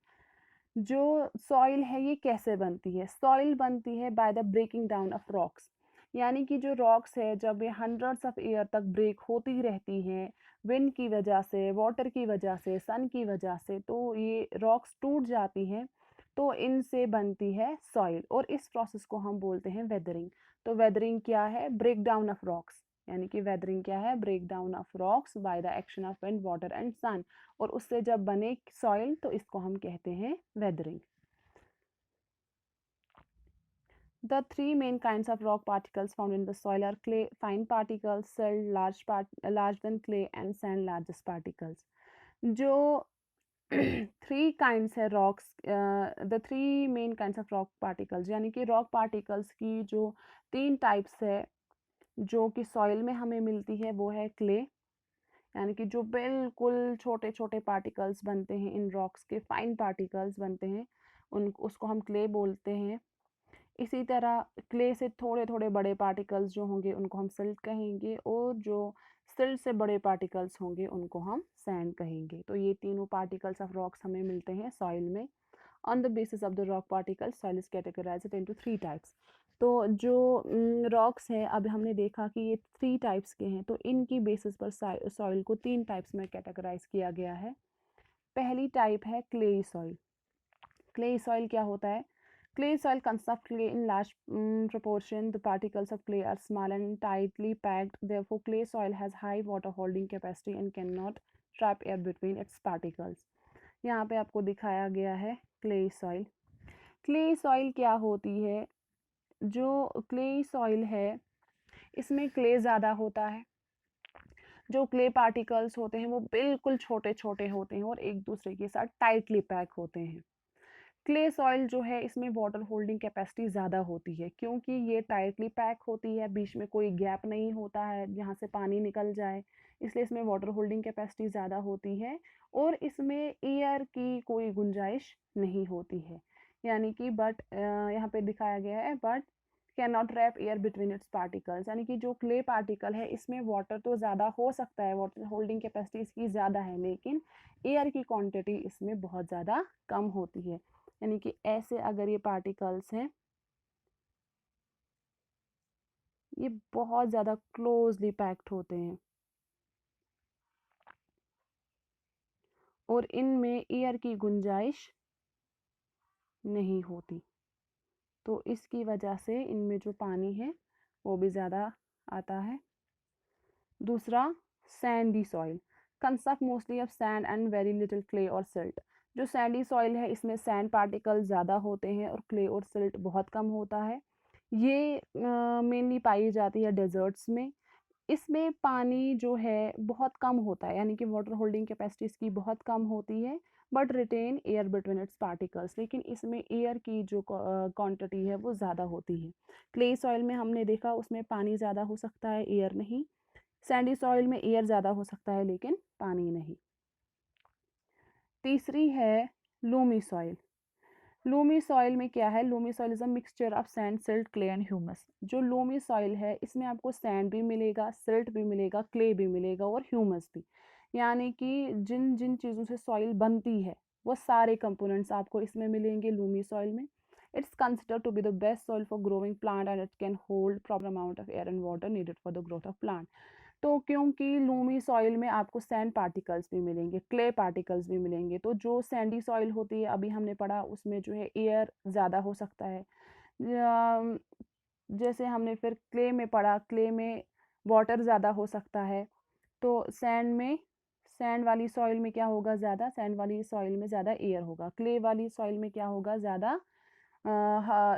जो सॉइल है ये कैसे बनती है? सॉइल बनती है by the breaking down of rocks, यानी कि जो रॉक्स है जब ये हंड्रेड्स ऑफ ईयर तक ब्रेक होती रहती हैं विंड की वजह से, वाटर की वजह से, सन की वजह से, तो ये रॉक्स टूट जाती हैं, तो इनसे बनती है सॉइल, और इस प्रोसेस को हम बोलते हैं वेदरिंग। तो वेदरिंग क्या है? ब्रेक डाउन ऑफ रॉक्स, यानी कि वेदरिंग क्या है? Break down of rocks by the action of wind, water and sun, और उससे जब बने सॉइल तो इसको हम कहते हैं weathering. The three main kinds of rock particles found in the soil are clay, fine particles, silt, large than clay, and sand, largest particles. जो थ्री काइंड्स है rocks, the three main kinds of rock particles, यानी कि रॉक पार्टिकल्स की जो तीन टाइप्स है जो कि सॉइल में हमें मिलती है, वो है क्ले, यानी कि जो बिल्कुल छोटे छोटे पार्टिकल्स बनते हैं इन रॉक्स के, फाइन पार्टिकल्स बनते हैं, उन उसको हम क्ले बोलते हैं। इसी तरह क्ले से थोड़े थोड़े बड़े पार्टिकल्स जो होंगे उनको हम सिल्ट कहेंगे, और जो सिल्ट से बड़े पार्टिकल्स होंगे उनको हम सैंड कहेंगे। तो ये तीनों पार्टिकल्स ऑफ रॉक्स हमें मिलते हैं सॉइल में। On the basis of the rock particles soil is categorised into three types. तो जो रॉक्स हैं, अब हमने देखा कि ये थ्री टाइप्स के हैं, तो इनकी बेसिस पर सॉइल को तीन टाइप्स में कैटेगराइज किया गया है। पहली टाइप है क्लेई सॉइल। क्लेई सॉइल क्या होता है? Clay soil consists of clay in large proportion. The particles of clay are small and tightly packed. Therefore, clay soil has high water holding capacity and cannot trap air between its particles. यहाँ पे आपको दिखाया गया है clay soil. Clay soil क्या होती है? जो clay soil है इसमें clay ज़्यादा होता है, जो क्ले पार्टिकल्स होते हैं वो बिल्कुल छोटे छोटे होते हैं और एक दूसरे के साथ टाइटली पैक होते हैं। क्ले सॉइल जो है इसमें वाटर होल्डिंग कैपेसिटी ज़्यादा होती है, क्योंकि ये टाइटली पैक होती है, बीच में कोई गैप नहीं होता है जहाँ से पानी निकल जाए, इसलिए इसमें वाटर होल्डिंग कैपेसिटी ज़्यादा होती है, और इसमें एयर की कोई गुंजाइश नहीं होती है, यानी कि बट यहाँ पे दिखाया गया है but can not trap air between its particles, यानी कि जो क्ले पार्टिकल है इसमें वाटर तो ज़्यादा हो सकता है, वाटर होल्डिंग कैपेसिटी इसकी ज़्यादा है, लेकिन एयर की क्वांटिटी इसमें बहुत ज़्यादा कम होती है। यानी कि ऐसे अगर ये पार्टिकल्स हैं, ये बहुत ज़्यादा क्लोजली पैक्ड होते हैं और इनमें एयर की गुंजाइश नहीं होती, तो इसकी वजह से इनमें जो पानी है वो भी ज़्यादा आता है। दूसरा, Sandy soil consist mostly of sand and very little clay और सिल्ट। जो सैंडी सॉइल है इसमें सैंड पार्टिकल ज़्यादा होते हैं और क्ले और सिल्ट बहुत कम होता है। ये मेनली पाई जाती है डेजर्ट्स में। इसमें पानी जो है बहुत कम होता है, यानी कि वाटर होल्डिंग कैपेसिटी इसकी बहुत कम होती है, but retain air between its particles, लेकिन इसमें एयर की जो क्वांटिटी है वो ज़्यादा होती है। क्ले सॉइल में हमने देखा उसमें पानी ज़्यादा हो सकता है, एयर नहीं। सैंडी सॉइल में एयर ज़्यादा हो सकता है लेकिन पानी नहीं। तीसरी है लूमी सॉइल। लूमी सॉइल में क्या है? Lumi soil is a mixture of sand, silt, clay and humus. जो लूमी सॉइल है इसमें आपको सैंड भी मिलेगा, सिल्ट भी मिलेगा, क्ले भी मिलेगा और ह्यूमस भी, यानी कि जिन जिन चीज़ों से सॉइल बनती है वो सारे कंपोनेंट्स आपको इसमें मिलेंगे लूमी सॉइल में। It's considered to be the best soil for growing plant and it can hold proper amount of air and water needed for the growth of plant. तो क्योंकि लूमी सॉइल में आपको सैंड पार्टिकल्स भी मिलेंगे, क्ले पार्टिकल्स भी मिलेंगे, तो जो सैंडी सॉइल होती है अभी हमने पढ़ा उसमें जो है एयर ज़्यादा हो सकता है। जैसे हमने फिर क्ले में पढ़ा, क्ले में वाटर ज़्यादा हो सकता है। तो सैंड वाली सॉइल में क्या होगा? ज़्यादा सैंड वाली सॉइल में ज़्यादा एयर होगा। क्ले वाली सॉइल में क्या होगा? ज़्यादा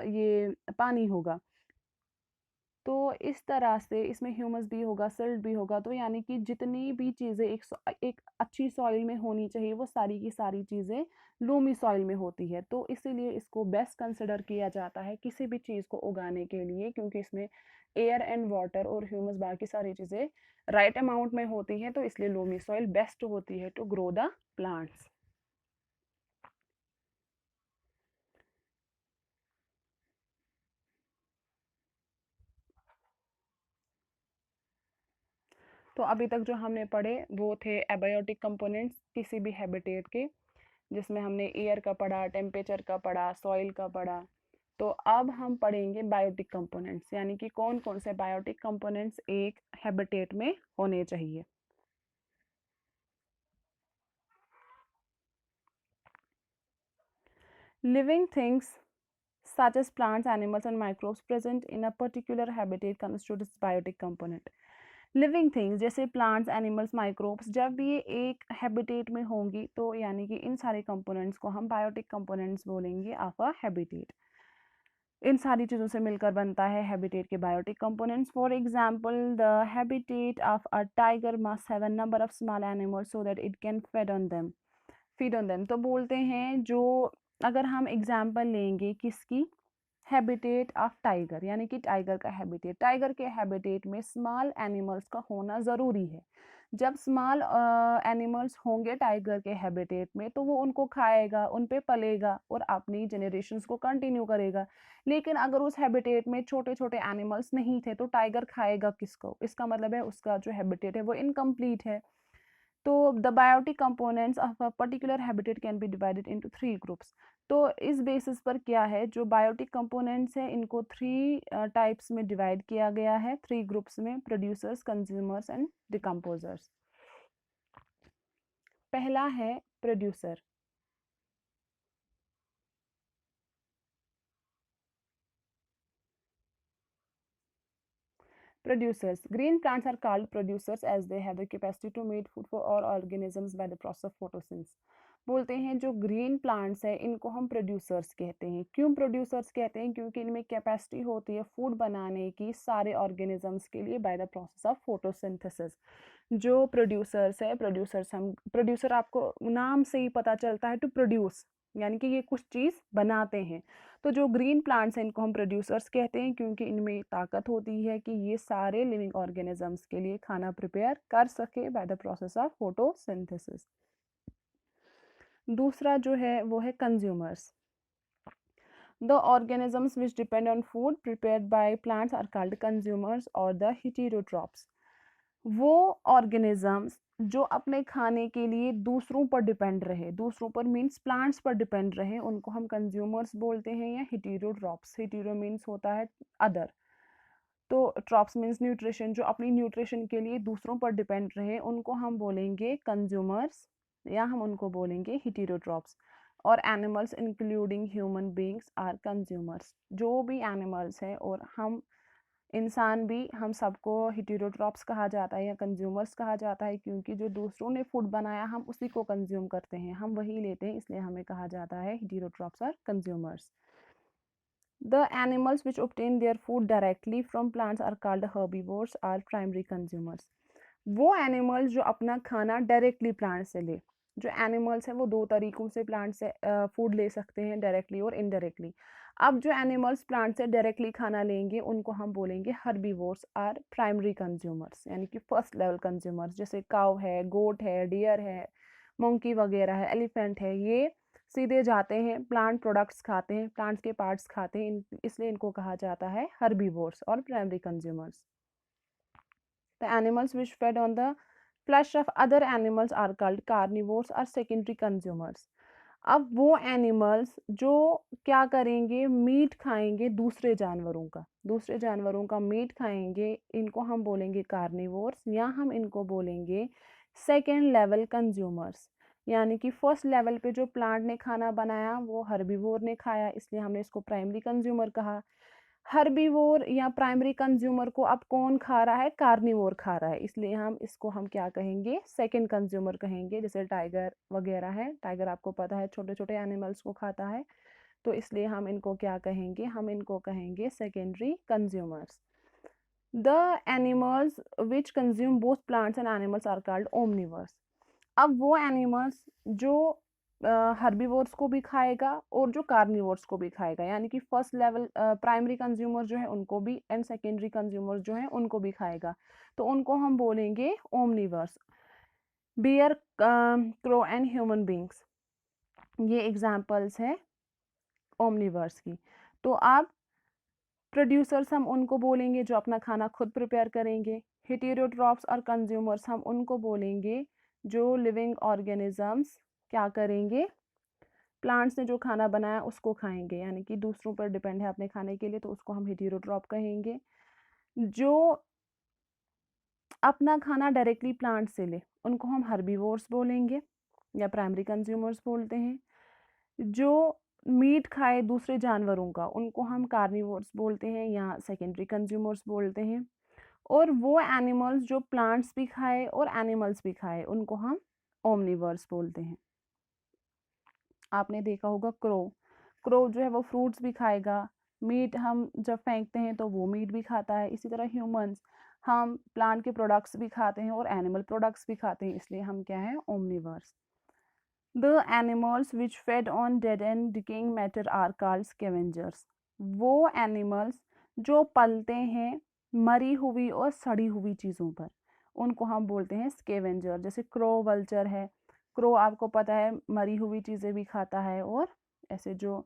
ये पानी होगा। तो इस तरह से इसमें ह्यूमस भी होगा, सिल्ट भी होगा, तो यानी कि जितनी भी चीज़ें एक अच्छी सॉइल में होनी चाहिए वो सारी की सारी चीज़ें लूमी सॉइल में होती है। तो इसीलिए इसको बेस्ट कंसिडर किया जाता है किसी भी चीज़ को उगाने के लिए, क्योंकि इसमें एयर एंड वाटर और ह्यूमस बाकी सारी चीज़ें राइट अमाउंट में होती हैं, तो इसलिए लूमी सॉइल बेस्ट होती है टू ग्रो द प्लांट्स। तो अभी तक जो हमने पढ़े वो थे एबायोटिक कंपोनेंट्स किसी भी हैबिटेट के, जिसमें हमने एयर का पढ़ा, टेम्परेचर का पढ़ा, सॉइल का पढ़ा। तो अब हम पढ़ेंगे बायोटिक कंपोनेंट्स, यानी कि कौन कौन से बायोटिक कंपोनेंट्स एक हैबिटेट में होने चाहिए। Living things such as plants, animals and microbes present in a particular habitat constitute its biotic component. Living things जैसे प्लांट्स, एनिमल्स, माइक्रोब्स जब ये एक हैबिटेट में होंगी तो यानी कि इन सारे कंपोनेंट्स को हम बायोटिक कंपोनेंट्स बोलेंगे ऑफ अ हैबिटेट। इन सारी चीज़ों से मिलकर बनता है हैबिटेट के biotic components. For example the habitat of a tiger must have a number of small animals so that it can feed on them. तो बोलते हैं जो, अगर हम एग्जांपल लेंगे किसकी, हैबिटेट ऑफ टाइगर, यानी कि टाइगर का हैबिटेट, टाइगर के हैबिटेट में स्मॉल एनिमल्स का होना ज़रूरी है। जब स्मॉल एनिमल्स होंगे टाइगर के हैबिटेट में तो वो उनको खाएगा, उन पे पलेगा और अपनी जनरेशन्स को कंटिन्यू करेगा। लेकिन अगर उस हैबिटेट में छोटे छोटे एनिमल्स नहीं थे तो टाइगर खाएगा किसको? इसका मतलब है उसका जो हैबिटेट है वो इनकम्प्लीट है। तो the biotic components of a particular habitat can be divided into 3 groups. तो इस बेसिस पर क्या है, जो बायोटिक कंपोनेंट्स हैं इनको 3 टाइप्स में डिवाइड किया गया है, 3 ग्रुप्स में, प्रोड्यूसर्स, कंज्यूमर्स एंड डिकम्पोजर्स। पहला है producer. Producers. Green plants are called producers as they have the capacity to make food for all organisms by the process of photosynthesis. बोलते हैं जो ग्रीन प्लांट्स हैं इनको हम प्रोड्यूसर्स कहते हैं। क्यों प्रोड्यूसर्स कहते हैं? क्योंकि इनमें कैपेसिटी होती है फूड बनाने की सारे ऑर्गेनिजम्स के लिए bye the process of photosynthesis. जो प्रोड्यूसर्स है, प्रोड्यूसर आपको नाम से ही पता चलता है, टू प्रोड्यूस, यानी कि ये कुछ चीज़ बनाते हैं। तो जो ग्रीन प्लांट्स हैं इनको हम प्रोड्यूसर्स कहते हैं क्योंकि इनमें ताकत होती है कि ये सारे लिविंग ऑर्गेनिजम्स के लिए खाना प्रिपेयर कर सके by the process of photosynthesis. दूसरा जो है वो है consumers. The organisms which depend on food prepared by plants are called consumers और द हेटेरोट्रॉप्स। वो ऑर्गेनिजम्स जो अपने खाने के लिए दूसरों पर डिपेंड रहे, दूसरों पर मीन्स प्लांट्स पर डिपेंड रहे, उनको हम कंज्यूमर्स बोलते हैं या हेटेरोट्रॉप्स। हेटेरो मीन्स होता है अदर, तो ट्रॉप्स मीन्स न्यूट्रिशन, जो अपनी न्यूट्रिशन के लिए दूसरों पर डिपेंड रहे उनको हम बोलेंगे कंज्यूमर्स या हम उनको बोलेंगे हेटेरोट्रॉप्स। और animals including human beings are consumers. जो भी एनिमल्स हैं और हम इंसान भी, हम सबको हेटेरोट्रॉप्स कहा जाता है या कंज्यूमर्स कहा जाता है क्योंकि जो दूसरों ने फूड बनाया हम उसी को कंज्यूम करते हैं, हम वही लेते हैं, इसलिए हमें कहा जाता है हेटेरोट्रॉप्स और consumers. The animals which obtain their food directly from plants are called herbivores or primary consumers. वो एनिमल्स जो अपना खाना डायरेक्टली प्लांट से ले, जो एनिमल्स हैं वो दो तरीकों से प्लांट से फूड ले सकते हैं, डायरेक्टली और इनडायरेक्टली। अब जो एनिमल्स प्लांट से डायरेक्टली खाना लेंगे उनको हम बोलेंगे हर्बीवोर्स और प्राइमरी कंज्यूमर्स, यानी कि फर्स्ट लेवल कंज्यूमर्स। जैसे काउ है, गोट है, डियर है, मंकी वगैरह है, एलिफेंट है, ये सीधे जाते हैं प्लांट प्रोडक्ट्स खाते हैं, प्लांट्स के पार्ट्स खाते हैं, इसलिए इनको कहा जाता है हर्बीवोर्स और primary consumers. The animals which fed on the flesh of other animals are called carnivores or secondary consumers. अब वो एनिमल्स जो क्या करेंगे, मीट खाएंगे दूसरे जानवरों का, दूसरे जानवरों का मीट खाएंगे, इनको हम बोलेंगे कार्निवोर्स या हम इनको बोलेंगे सेकेंड लेवल कंज्यूमर्स। यानी कि फर्स्ट लेवल पे जो प्लांट ने खाना बनाया वो हर्बीवोर ने खाया, इसलिए हमने इसको प्राइमरी कंज्यूमर कहा। हर्बीवोर या प्राइमरी कंज्यूमर को अब कौन खा रहा है? कार्निवोर खा रहा है, इसलिए हम इसको हम क्या कहेंगे? सेकंड कंज्यूमर कहेंगे। जैसे टाइगर वगैरह है, टाइगर आपको पता है छोटे छोटे एनिमल्स को खाता है, तो इसलिए हम इनको क्या कहेंगे? हम इनको कहेंगे secondary consumers. The animals which consume both plants and animals are called omnivores. अब वो एनिमल्स जो हर्बीवोर्स को भी खाएगा और जो कार्निवोर्स को भी खाएगा, यानी कि फर्स्ट लेवल प्राइमरी कंज्यूमर जो है उनको भी एंड सेकेंडरी कंज्यूमर जो है उनको भी खाएगा, तो उनको हम बोलेंगे omnivores. Bear, crow and human beings, ये एग्जाम्पल्स हैं ओमनिवर्स की। तो आप प्रोड्यूसर्स हम उनको बोलेंगे जो अपना खाना खुद प्रिपेयर करेंगे, हेटेरोट्रॉप्स और कंज्यूमर्स हम उनको बोलेंगे जो लिविंग ऑर्गेनिजम्स क्या करेंगे? प्लांट्स ने जो खाना बनाया उसको खाएंगे, यानी कि दूसरों पर डिपेंड है अपने खाने के लिए, तो उसको हम हेटेरोट्रॉप कहेंगे। जो अपना खाना डायरेक्टली प्लांट से ले उनको हम हर्बीवोर्स बोलेंगे या प्राइमरी कंज्यूमर्स बोलते हैं। जो मीट खाए दूसरे जानवरों का उनको हम कार्निवोर्स बोलते हैं या सेकेंडरी कंज्यूमर्स बोलते हैं। और वो एनिमल्स जो प्लांट्स भी खाए और एनिमल्स भी खाए उनको हम ओमनिवर्स बोलते हैं। आपने देखा होगा क्रो, क्रो जो है वो फ्रूट्स भी खाएगा, मीट हम जब फेंकते हैं तो वो मीट भी खाता है। इसी तरह ह्यूमंस, हम प्लांट के प्रोडक्ट्स भी खाते हैं और एनिमल प्रोडक्ट्स भी खाते हैं, इसलिए हम क्या है, omnivores. The animals which fed on dead and decaying matter are called scavengers. वो एनिमल्स जो पलते हैं मरी हुई और सड़ी हुई चीज़ों पर, उनको हम बोलते हैं स्कैवेंजर। जैसे क्रो वल्चर है, क्रो आपको पता है मरी हुई चीज़ें भी खाता है और ऐसे जो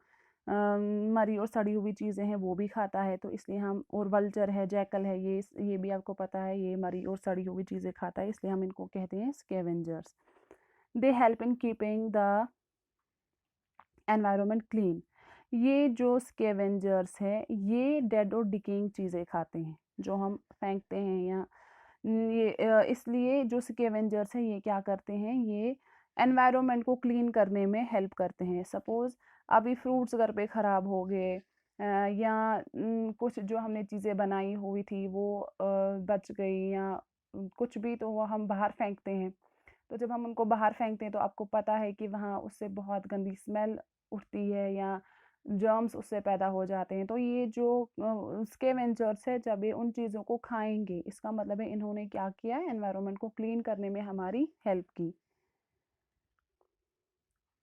मरी और सड़ी हुई चीज़ें हैं वो भी खाता है, तो इसलिए हम, और वल्चर है, जैकल है, ये भी आपको पता है ये मरी और सड़ी हुई चीज़ें खाता है, इसलिए हम इनको कहते हैं scavengers. They help in keeping the environment clean. ये जो स्कैवेंजर्स है ये डेड और डिकेइंग चीज़ें खाते हैं जो हम फेंकते हैं या ये इसलिए जो स्कैवेंजर्स हैं ये क्या करते हैं, ये एनवायरनमेंट को क्लीन करने में हेल्प करते हैं। सपोज़ अभी फ्रूट्स घर पे ख़राब हो गए, या कुछ जो हमने चीज़ें बनाई हुई थी वो बच गई, या कुछ भी, तो वो हम बाहर फेंकते हैं। तो जब हम उनको बाहर फेंकते हैं तो आपको पता है कि वहाँ उससे बहुत गंदी स्मेल उठती है या जर्म्स उससे पैदा हो जाते हैं। तो ये जो स्कैवेंजर्स है जब ये उन चीज़ों को खाएंगे, इसका मतलब है इन्होंने क्या किया, एनवायरनमेंट को क्लीन करने में हमारी हेल्प की।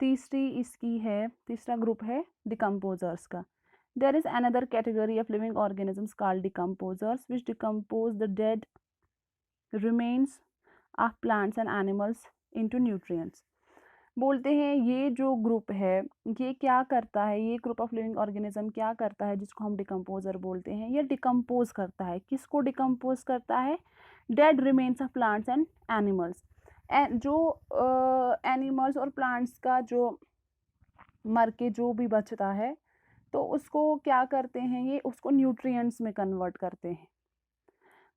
तीसरा ग्रुप है डिकम्पोजर्स का। There is another category of living organisms called decomposers which decompose the dead remains of plants and animals into nutrients. बोलते हैं ये जो ग्रुप है ये क्या करता है, ये ग्रुप ऑफ लिविंग ऑर्गेनिज्म क्या करता है जिसको हम डिकम्पोजर बोलते हैं, ये डिकम्पोज करता है। किसको डिकम्पोज करता है? Dead remains of plants and animals. जो एनिमल्स और प्लांट्स का जो मर के जो भी बचता है तो उसको क्या करते हैं, ये उसको न्यूट्रिएंट्स में कन्वर्ट करते हैं।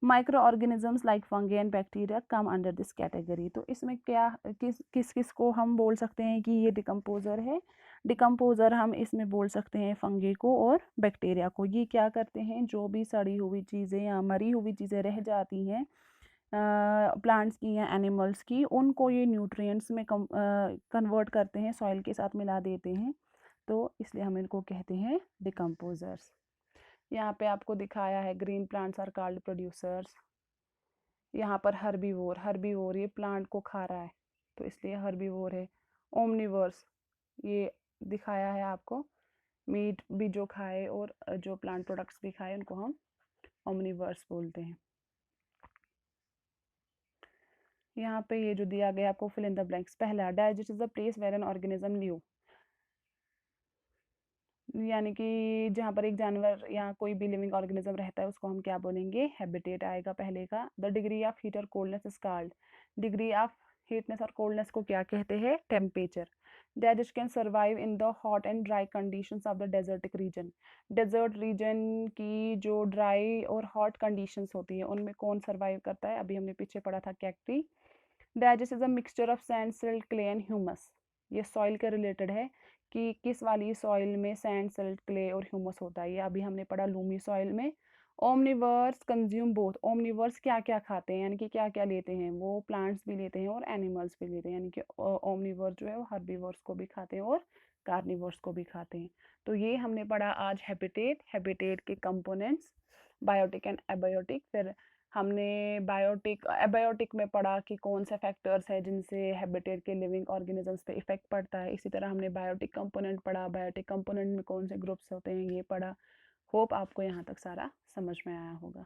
Micro organisms like fungi and bacteria come under this category. तो इसमें क्या किस को हम बोल सकते हैं कि ये डिकम्पोजर है? डिकम्पोजर हम इसमें बोल सकते हैं फंगी को और बैक्टीरिया को। ये क्या करते हैं, जो भी सड़ी हुई चीज़ें या मरी हुई चीज़ें रह जाती हैं प्लांट्स की या एनिमल्स की, उनको ये न्यूट्रिएंट्स में कन्वर्ट करते हैं, सॉइल के साथ मिला देते हैं, तो इसलिए हम इनको कहते हैं डिकम्पोजर्स। यहाँ पे आपको दिखाया है green plants are called producers. यहाँ पर हर्बीवोर ये प्लांट को खा रहा है तो इसलिए हर्बीवोर है। ओमनिवर्स ये दिखाया है आपको, मीट भी जो खाए और जो प्लांट प्रोडक्ट्स भी खाए उनको हम ओमनिवर्स बोलते हैं। यहाँ पे ये जो दिया गया आपको फिल इन द ब्लैंक्स। पहला, digest is the place where an organism live, यानी कि जहाँ पर एक जानवर या कोई भी लिविंग ऑर्गेनिज्म रहता है उसको हम क्या बोलेंगे, हैबिटेट आएगा पहले का। द डिग्री ऑफ हीट और coldness is called, degree of heatness और कोल्डनेस को क्या कहते हैं, temperature. Desert can survive in the hot and dry conditions of the desertic region. Desert region की जो ड्राई और हॉट कंडीशंस होती है उनमें कौन सर्वाइव करता है, अभी हमने पीछे पढ़ा था cacti. Digest is a mixture of sand, silt, clay and humus. ये सॉइल के रिलेटेड है कि किस वाली सॉइल में सैंड, सिल्ट, क्ले और ह्यूमस होता है, ये अभी हमने पढ़ा लूमी सॉइल में। ओमनिवर्स कंज्यूम बोथ, ओमनिवर्स क्या क्या खाते हैं यानी कि क्या क्या लेते हैं, वो प्लांट्स भी लेते हैं और एनिमल्स भी लेते हैं, यानी कि ओमनिवर्स जो है वो हर्बीवर्स को भी खाते हैं और कार्निवर्स को भी खाते हैं। तो ये हमने पढ़ा आज हैबिटेट के कंपोनेंट्स, बायोटिक एंड एबायोटिक। फिर हमने एबायोटिक में पढ़ा कि कौन से फैक्टर्स है जिनसे हैबिटेट के लिविंग ऑर्गेनिजम्स पे इफेक्ट पड़ता है। इसी तरह हमने बायोटिक कंपोनेंट पढ़ा, बायोटिक कंपोनेंट में कौन से ग्रुप्स होते हैं ये पढ़ा। होप आपको यहाँ तक सारा समझ में आया होगा।